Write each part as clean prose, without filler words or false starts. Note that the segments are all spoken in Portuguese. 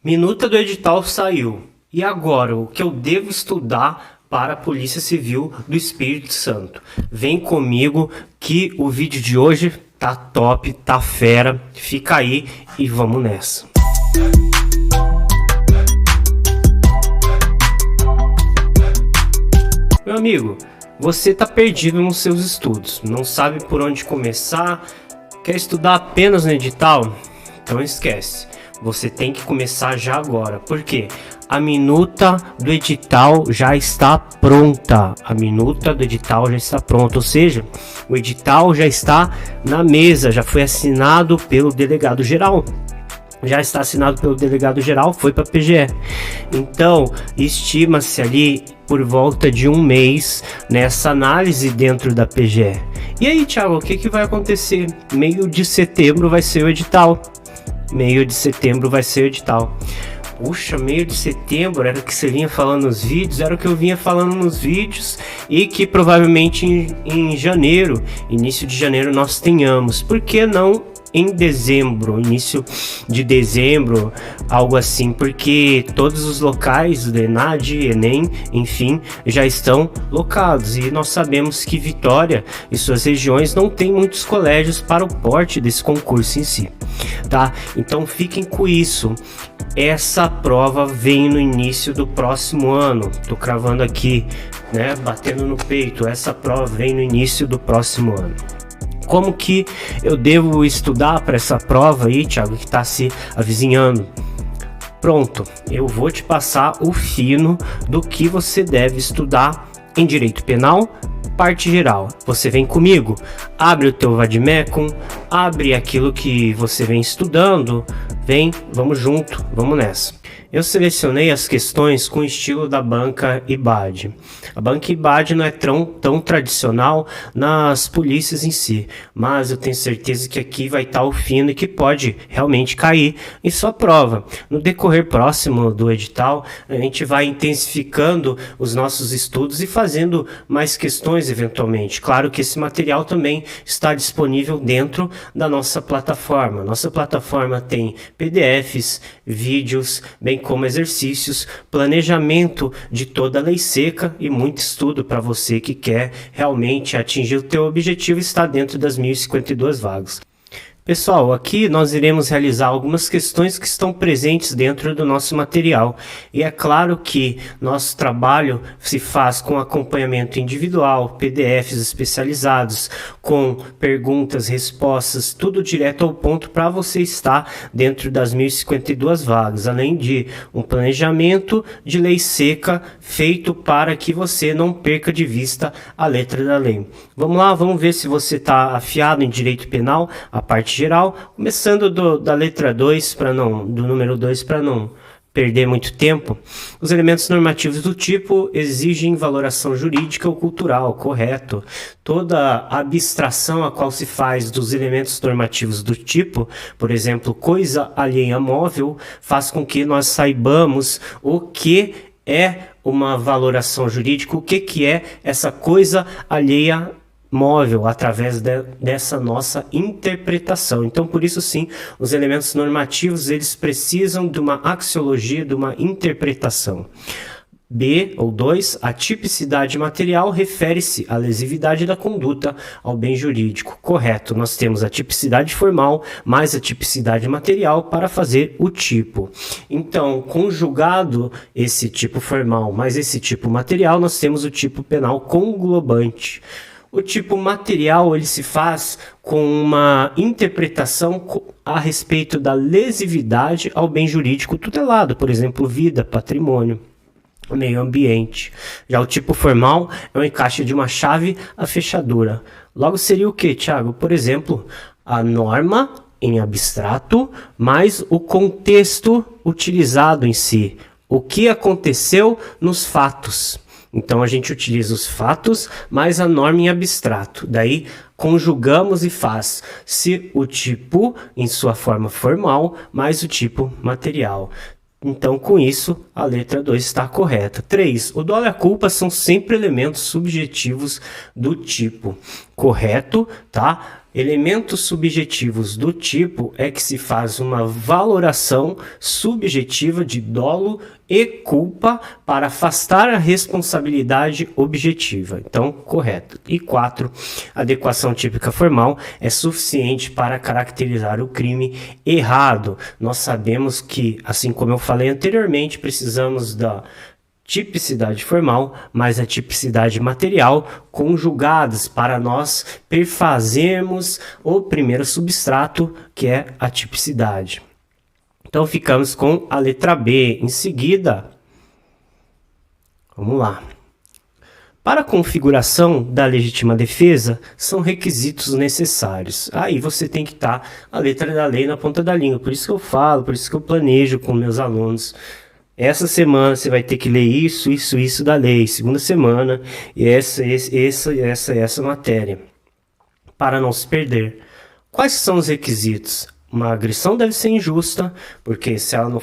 Minuta do edital saiu. E agora, o que eu devo estudar para a Polícia Civil do Espírito Santo? Vem comigo que o vídeo de hoje tá top, tá fera. Fica aí e vamos nessa. Meu amigo, você tá perdido nos seus estudos, não sabe por onde começar, quer estudar apenas no edital? Então esquece. Você tem que começar já agora, porque a minuta do edital já está pronta. A minuta do edital já está pronta, ou seja, o edital já está na mesa, já foi assinado pelo delegado geral. Já está assinado pelo delegado geral, foi para a PGE. Então, estima-se ali por volta de um mês nessa análise dentro da PGE. E aí, Thiago, o que vai acontecer? Meio de setembro vai ser o edital. Meio de setembro vai ser o edital. Puxa, meio de setembro era o que você vinha falando nos vídeos, era o que eu vinha falando nos vídeos, e que provavelmente em janeiro, início de janeiro nós tenhamos. Por que não em dezembro, início de dezembro, algo assim? Porque todos os locais do ENAD, ENEM, enfim, já estão locados, e nós sabemos que Vitória e suas regiões não tem muitos colégios para o porte desse concurso em si, tá? Então fiquem com isso. Essa prova vem no início do próximo ano. Tô cravando aqui, né, batendo no peito. Essa prova vem no início do próximo ano. Como que eu devo estudar para essa prova aí, Thiago, que está se avizinhando? Pronto, eu vou te passar o fino do que você deve estudar em Direito Penal, parte geral. Você vem comigo, abre o teu Vademecum, abre aquilo que você vem estudando, vem, vamos junto, vamos nessa. Eu selecionei as questões com o estilo da banca IBAD. A banca IBAD não é tão tradicional nas polícias em si, mas eu tenho certeza que aqui vai estar o fino e que pode realmente cair em sua prova. No decorrer próximo do edital, a gente vai intensificando os nossos estudos e fazendo mais questões eventualmente. Claro que esse material também está disponível dentro da nossa plataforma. Nossa plataforma tem PDFs, vídeos, bem como exercícios, planejamento de toda a lei seca e muito estudo para você que quer realmente atingir o teu objetivo e estar dentro das 1052 vagas. Pessoal, aqui nós iremos realizar algumas questões que estão presentes dentro do nosso material. E é claro que nosso trabalho se faz com acompanhamento individual, PDFs especializados, com perguntas, respostas, tudo direto ao ponto para você estar dentro das 1052 vagas. Além de um planejamento de lei seca feito para que você não perca de vista a letra da lei. Vamos lá, vamos ver se você está afiado em Direito Penal, a parte geral, começando da letra 2 do número 2 para não perder muito tempo. Os elementos normativos do tipo exigem valoração jurídica ou cultural, correto. Toda abstração a qual se faz dos elementos normativos do tipo, por exemplo, coisa alheia móvel, faz com que nós saibamos o que é uma valoração jurídica, o que é essa coisa alheia móvel, através dessa nossa interpretação. Então, por isso sim, os elementos normativos, eles precisam de uma axiologia, de uma interpretação. B, ou 2, a tipicidade material refere-se à lesividade da conduta ao bem jurídico. Correto, nós temos a tipicidade formal mais a tipicidade material para fazer o tipo. Então, conjugado esse tipo formal mais esse tipo material, nós temos o tipo penal conglobante. O tipo material, ele se faz com uma interpretação a respeito da lesividade ao bem jurídico tutelado, por exemplo, vida, patrimônio, meio ambiente. Já o tipo formal é um encaixe de uma chave à fechadura. Logo seria o que, Thiago? Por exemplo, a norma em abstrato, mais o contexto utilizado em si. O que aconteceu nos fatos. Então a gente utiliza os fatos mais a norma em abstrato. Daí conjugamos e faz-se o tipo em sua forma formal mais o tipo material. Então, com isso, a letra 2 está correta. 3. O dolo e a culpa são sempre elementos subjetivos do tipo. Correto, tá? Elementos subjetivos do tipo é que se faz uma valoração subjetiva de dolo e culpa para afastar a responsabilidade objetiva. Então, correto. E 4. Adequação típica formal é suficiente para caracterizar o crime errado. Nós sabemos que, assim como eu falei anteriormente, precisamos da tipicidade formal, mais a tipicidade material conjugadas para nós perfazermos o primeiro substrato, que é a tipicidade. Então ficamos com a letra B. Em seguida, vamos lá. Para a configuração da legítima defesa, são requisitos necessários. Aí você tem que estar a letra da lei na ponta da língua. Por isso que eu falo, por isso que eu planejo com meus alunos. Essa semana você vai ter que ler isso da lei. Segunda semana, essa matéria. Para não se perder. Quais são os requisitos? Uma agressão deve ser injusta, porque se ela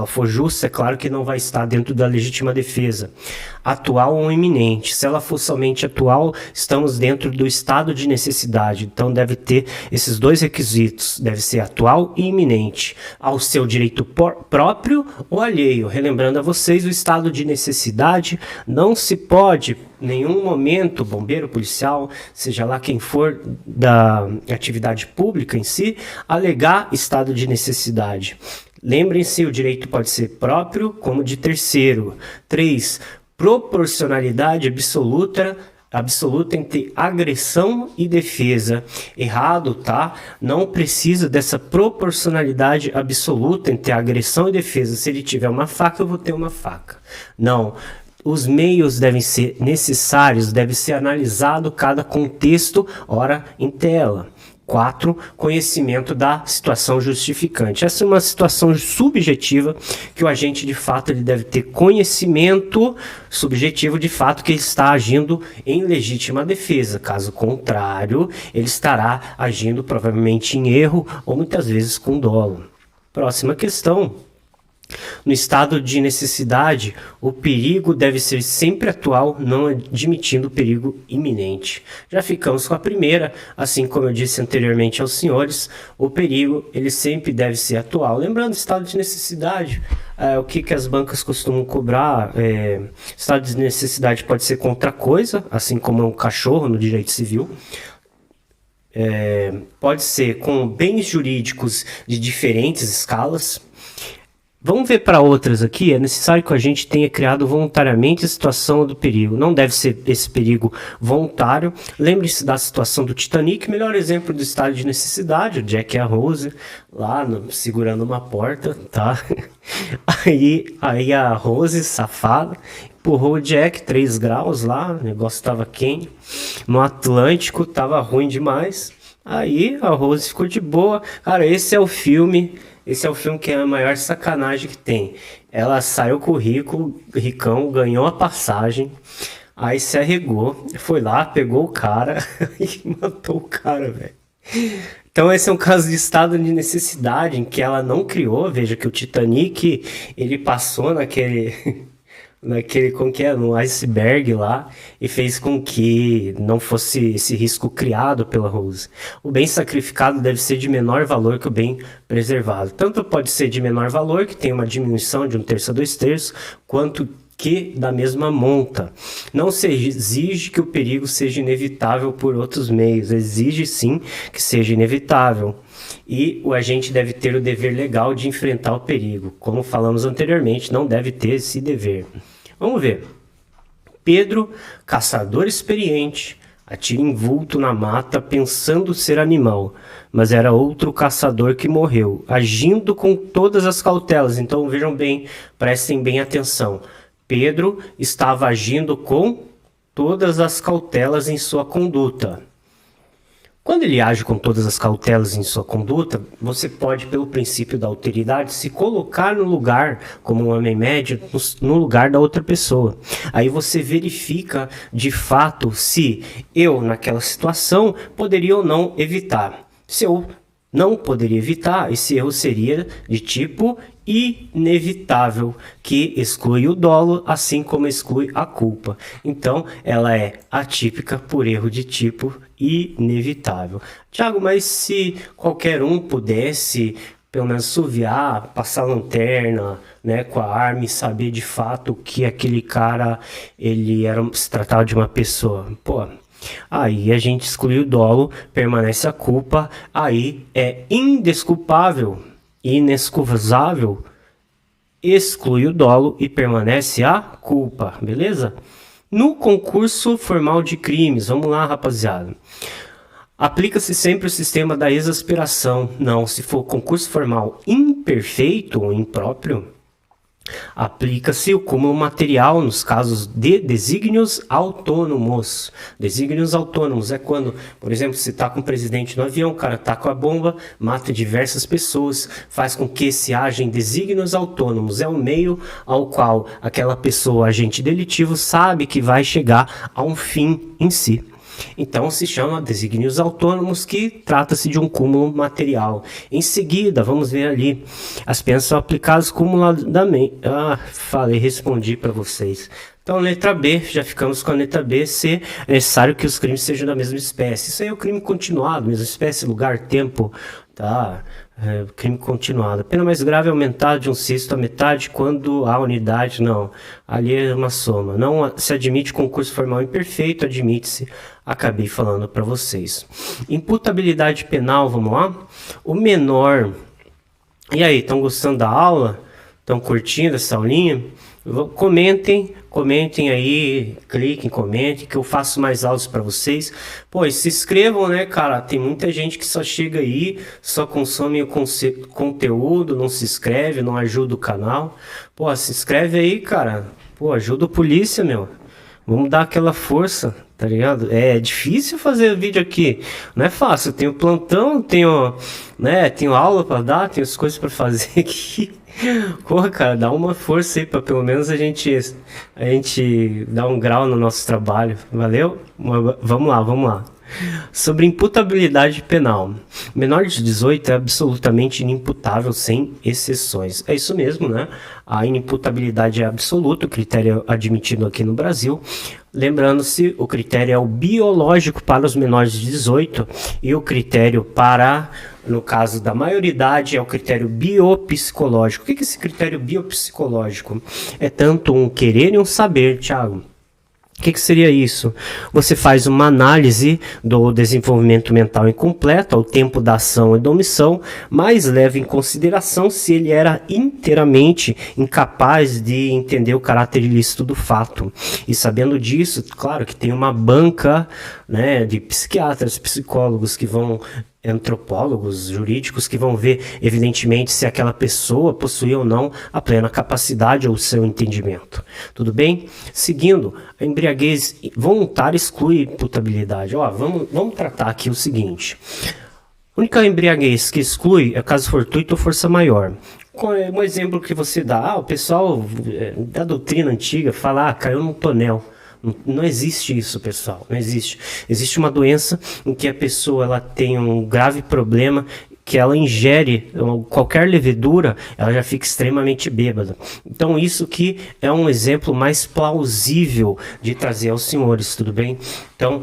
for justa, é claro que não vai estar dentro da legítima defesa. Atual ou iminente. Se ela for somente atual, estamos dentro do estado de necessidade. Então deve ter esses dois requisitos. Deve ser atual e iminente. Ao seu direito próprio ou alheio. Relembrando a vocês, o estado de necessidade não se pode, em nenhum momento, bombeiro, policial, seja lá quem for da atividade pública em si, alegar estado de necessidade. Lembrem-se, o direito pode ser próprio como de terceiro. 3. Proporcionalidade absoluta entre agressão e defesa. Errado, tá? Não precisa dessa proporcionalidade absoluta entre agressão e defesa. Se ele tiver uma faca, eu vou ter uma faca. Não. Os meios devem ser necessários, deve ser analisado cada contexto, ora em tela. 4. Conhecimento da situação justificante. Essa é uma situação subjetiva que o agente de fato ele deve ter conhecimento subjetivo de fato que ele está agindo em legítima defesa. Caso contrário, ele estará agindo provavelmente em erro ou muitas vezes com dolo. Próxima questão. No estado de necessidade, o perigo deve ser sempre atual, não admitindo perigo iminente. Já ficamos com a primeira, assim como eu disse anteriormente aos senhores, o perigo ele sempre deve ser atual. Lembrando, estado de necessidade, o que as bancas costumam cobrar, estado de necessidade pode ser contra coisa, assim como um cachorro no direito civil. Pode ser com bens jurídicos de diferentes escalas. Vamos ver para outras aqui. É necessário que a gente tenha criado voluntariamente a situação do perigo. Não deve ser esse perigo voluntário. Lembre-se da situação do Titanic. Melhor exemplo do estado de necessidade. O Jack e a Rose lá segurando uma porta, tá? Aí a Rose, safada, empurrou o Jack 3 graus lá. O negócio estava quente. No Atlântico estava ruim demais. Aí a Rose ficou de boa. Cara, esse é o filme que é a maior sacanagem que tem. Ela saiu com o ricão, ganhou a passagem, aí se arregou, foi lá, pegou o cara e matou o cara, velho. Então esse é um caso de estado de necessidade em que ela não criou. Veja que o Titanic, ele passou no iceberg lá e fez com que não fosse esse risco criado pela Rose. O bem sacrificado deve ser de menor valor que o bem preservado. Tanto pode ser de menor valor, que tem uma diminuição de 1/3 a 2/3, quanto que da mesma monta. Não se exige que o perigo seja inevitável por outros meios, exige sim que seja inevitável. E o agente deve ter o dever legal de enfrentar o perigo. Como falamos anteriormente, não deve ter esse dever. Vamos ver. Pedro, caçador experiente, atira invulto na mata pensando ser animal, mas era outro caçador que morreu, agindo com todas as cautelas. Então vejam bem, prestem bem atenção. Pedro estava agindo com todas as cautelas em sua conduta. Quando ele age com todas as cautelas em sua conduta, você pode, pelo princípio da alteridade, se colocar no lugar, como um homem médio, no lugar da outra pessoa. Aí você verifica, de fato, se eu, naquela situação, poderia ou não evitar. Se eu não poderia evitar, esse erro seria de tipo inevitável, que exclui o dolo, assim como exclui a culpa. Então, ela é atípica por erro de tipo inevitável. Tiago, mas se qualquer um pudesse pelo menos assoviar, passar lanterna, né, com a arma e saber de fato que aquele cara, se tratava de uma pessoa, pô, aí a gente exclui o dolo, permanece a culpa, aí é indesculpável, inexcusável, exclui o dolo e permanece a culpa, beleza? No concurso formal de crimes, vamos lá, rapaziada. Aplica-se sempre o sistema da exasperação. Não, se for concurso formal imperfeito ou impróprio, aplica-se o cúmulo material nos casos de desígnios autônomos. Desígnios autônomos é quando, por exemplo, se está com o presidente no avião, o cara está com a bomba, mata diversas pessoas, faz com que se haja em desígnios autônomos. É o meio ao qual aquela pessoa, agente delitivo, sabe que vai chegar a um fim em si. Então se chama desígnios autônomos, que trata-se de um cúmulo material. Em seguida, vamos ver ali, as penas são aplicadas cumuladamente. Respondi para vocês. Então, letra B, já ficamos com a letra B. C, é necessário que os crimes sejam da mesma espécie. Isso aí é o crime continuado, mesma espécie, lugar, tempo, tá? Crime continuado. A pena mais grave é aumentar de 1/6 a metade quando há unidade. Não, ali é uma soma. Não se admite concurso formal imperfeito, admite-se. Acabei falando para vocês. Imputabilidade penal, vamos lá? O menor. E aí, estão gostando da aula? Estão curtindo essa aulinha? Comentem aí, cliquem, comentem, que eu faço mais aulas para vocês. Pô, e se inscrevam, né, cara? Tem muita gente que só chega aí, só consome o conteúdo, não se inscreve, não ajuda o canal. Pô, se inscreve aí, cara. Pô, ajuda a polícia, meu. Vamos dar aquela força, tá ligado? É difícil fazer vídeo aqui, não é fácil. Tenho plantão, tenho aula para dar, tenho as coisas para fazer aqui. Porra, cara, dá uma força aí para pelo menos a gente dar um grau no nosso trabalho. Valeu? Vamos lá. Sobre imputabilidade penal. Menor de 18 é absolutamente inimputável, sem exceções. É isso mesmo, né? A inimputabilidade é absoluta, o critério admitido aqui no Brasil. Lembrando-se, o critério é o biológico para os menores de 18 e o critério para, no caso da maioridade, é o critério biopsicológico. O que é esse critério biopsicológico? É tanto um querer e um saber, Thiago. O que seria isso? Você faz uma análise do desenvolvimento mental incompleto, ao tempo da ação e da omissão, mas leva em consideração se ele era inteiramente incapaz de entender o caráter ilícito do fato. E sabendo disso, claro que tem uma banca, né, de psiquiatras, psicólogos antropólogos jurídicos que vão ver, evidentemente, se aquela pessoa possui ou não a plena capacidade ou o seu entendimento. Tudo bem? Seguindo, a embriaguez voluntária exclui imputabilidade. Vamos tratar aqui o seguinte. A única embriaguez que exclui é caso fortuito ou força maior. Um exemplo que você dá, o pessoal da doutrina antiga fala, caiu num tonel. Não existe isso, pessoal, não existe. Existe uma doença em que a pessoa ela tem um grave problema, que ela ingere qualquer levedura, ela já fica extremamente bêbada. Então isso que é um exemplo mais plausível de trazer aos senhores, tudo bem? Então,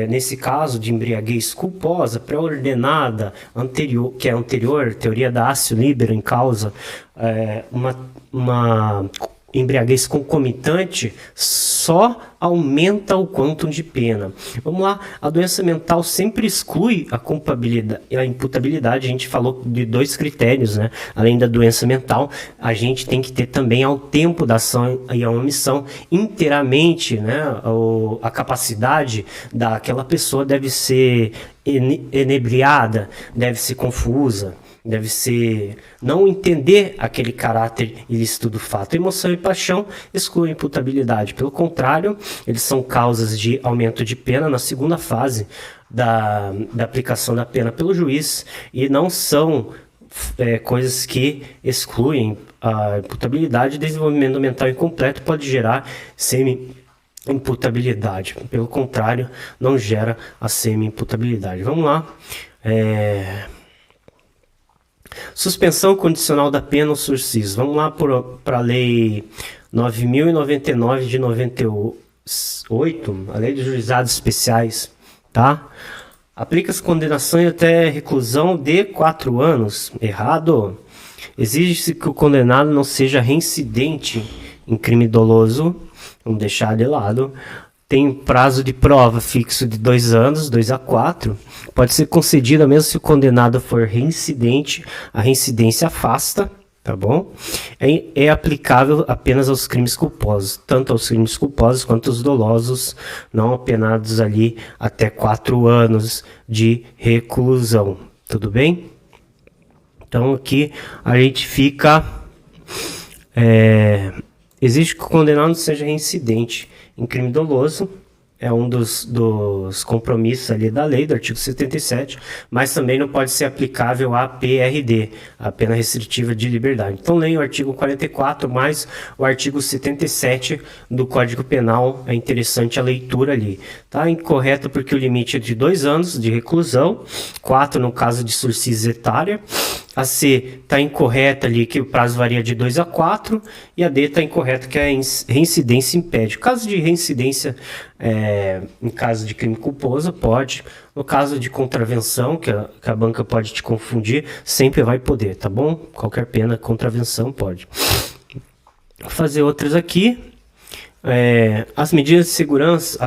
nesse caso de embriaguez culposa, pré-ordenada, que é anterior, teoria da Actio Libero em causa, uma embriaguez concomitante só aumenta o quantum de pena. Vamos lá, a doença mental sempre exclui a culpabilidade e a imputabilidade. A gente falou de 2 critérios, né? Além da doença mental, a gente tem que ter também ao tempo da ação e a omissão inteiramente, né? A capacidade daquela pessoa deve ser enebriada, deve ser confusa, deve ser não entender aquele caráter ilícito do fato. Emoção e paixão excluem a imputabilidade. Pelo contrário, eles são causas de aumento de pena na segunda fase da aplicação da pena pelo juiz e não são coisas que excluem a imputabilidade. Desenvolvimento mental incompleto pode gerar semi-imputabilidade. Pelo contrário, não gera a semi-imputabilidade. Vamos lá. Suspensão condicional da pena ou sursis. Vamos lá para a lei 9.099 de 98, a lei dos juizados especiais, tá? Aplica-se condenação e até reclusão de 4 anos. Errado. Exige-se que o condenado não seja reincidente em crime doloso. Vamos deixar de lado. Tem prazo de prova fixo de 2 anos, 2 a 4. Pode ser concedida mesmo se o condenado for reincidente. A reincidência afasta, tá bom? É aplicável apenas aos crimes culposos, tanto aos crimes culposos quanto aos dolosos, não apenados ali até 4 anos de reclusão. Tudo bem? Então aqui a gente fica... exige que o condenado não seja reincidente em crime doloso, é um dos compromissos ali da lei, do artigo 77, mas também não pode ser aplicável à PRD, a pena restritiva de liberdade. Então leia o artigo 44 mais o artigo 77 do Código Penal, é interessante a leitura ali. Tá incorreto porque o limite é de 2 anos de reclusão, 4 no caso de sursis etária. A C está incorreta ali, que o prazo varia de 2 a 4, e a D está incorreta, que a reincidência impede. No caso de reincidência, em caso de crime culposo, pode. No caso de contravenção, que a banca pode te confundir, sempre vai poder, tá bom? Qualquer pena, contravenção pode. Vou fazer outras aqui. As medidas de segurança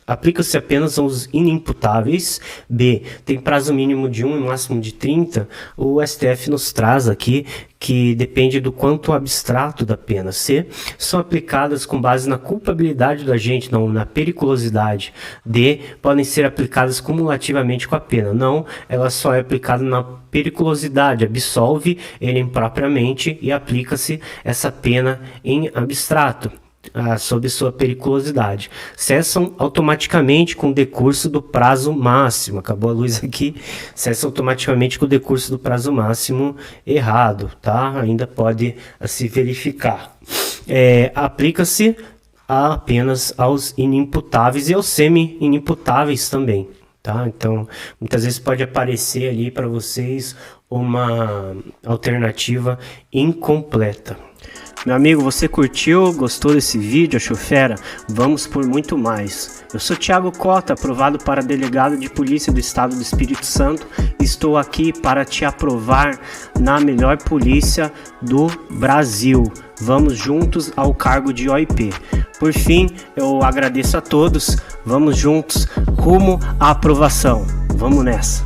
aplica-se apenas aos inimputáveis. B, tem prazo mínimo de 1 e máximo de 30. O STF nos traz aqui que depende do quanto abstrato da pena. C, são aplicadas com base na culpabilidade do agente, não na periculosidade. D, podem ser aplicadas cumulativamente com a pena. Não, ela só é aplicada na periculosidade, absolve ele impropriamente e aplica-se essa pena em abstrato. Sob sua periculosidade. Cessam automaticamente com o decurso do prazo máximo. Acabou a luz aqui. Cessam automaticamente com o decurso do prazo máximo. Errado, tá? Ainda pode se verificar. Aplica-se apenas aos inimputáveis e aos semi-inimputáveis também, tá? Então, muitas vezes pode aparecer ali para vocês uma alternativa incompleta. Meu amigo, você curtiu, gostou desse vídeo, achou fera? Vamos por muito mais. Eu sou Thiago Cota, aprovado para delegado de polícia do estado do Espírito Santo. Estou aqui para te aprovar na melhor polícia do Brasil. Vamos juntos ao cargo de OIP. Por fim, eu agradeço a todos. Vamos juntos rumo à aprovação. Vamos nessa.